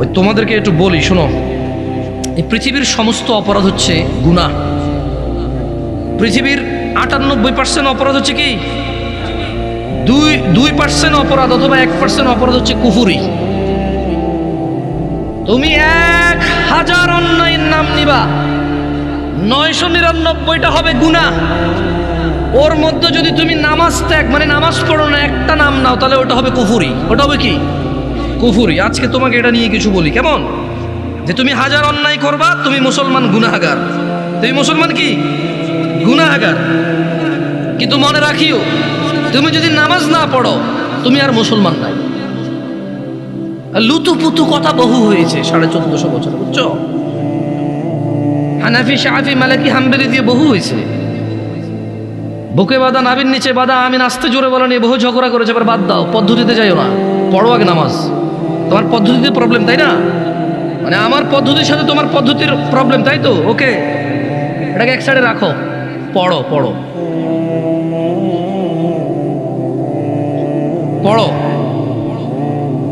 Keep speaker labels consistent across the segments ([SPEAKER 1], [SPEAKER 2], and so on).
[SPEAKER 1] ওই তোমাদেরকে একটু বলি, শোনো, এই পৃথিবীর সমস্ত অপরাধ হচ্ছে গুনাহ। পৃথিবীর 98% অপরাধ হচ্ছে কি? 2% অপরাধ অথবা 1% অপরাধ হচ্ছে কুফুরি। তুমি 1000 অন্যায়ের নাম নিবা, 999টা হবে গুনাহ। ওর মধ্যে যদি তুমি নামাজ ত্যাগ, মানে নামাজ পড়ো না, একটা নাম নাও, তাহলে ওটা হবে কুফুরি। ওটা হবে কি? কুফুরি। আজকে তোমাকে এটা নিয়ে কিছু বলি, কেমন? যে তুমি 1000 অন্যায় করবা, তুমি মুসলমান গুনাহগার। তুমি মুসলমান কি? গুনাহগার। কিন্তু মনে রাখিও, তুমি যদি নামাজ না পড়ো, তুমি আর মুসলমান নাই। লুতুপুতু কথা বহু হয়েছে 1450 বছর, বুঝছো? হানাফি, শাফি, মালিকি, হাম্বলি দিয়ে বহু হয়েছে। বুকে বাঁধা, নাভির নিচে বাঁধা, আমি নাচতে জোরে বলা নিয়ে বহু ঝগড়া করেছে। এবার বাদ দাও, পদ্ধতিতে যাইও না, পড়ো আগে নামাজ। তোমার পদ্ধতিতে প্রবলেম, তাই না? মানে আমার পদ্ধতির সাথে তোমার পদ্ধতির প্রবলেম, তাই তো? ওকে, এটাকে এক সাইডে রাখো, পড়ো পড়ো পড়ো।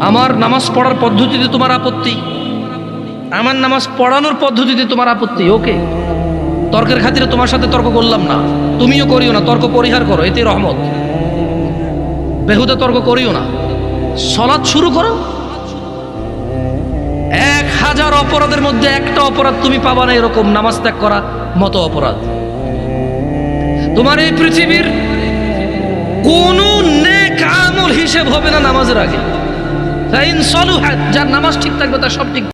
[SPEAKER 1] আমার নামাজ পড়ার পদ্ধতিতে তোমার আপত্তি, আমার নামাজ পড়ানোর পদ্ধতিতে তোমার আপত্তি, ওকে। তর্কের খাতিরে তোমার সাথে তর্ক করলাম না, তুমিও করিও না, তর্ক পরিহার করো, এতে রহমত। বেহুদা তর্ক করিও না, সালাত শুরু করো। 1000 অপরাধের মধ্যে একটা অপরাধ তুমি পাবা না এরকম নামাজ ত্যাগ করা মতো অপরাধ। তোমার এই পৃথিবীর কোন নেক আমল হিসেব হবে না নামাজের আগে। যার নামাজ ঠিক থাকবে তার সব ঠিক।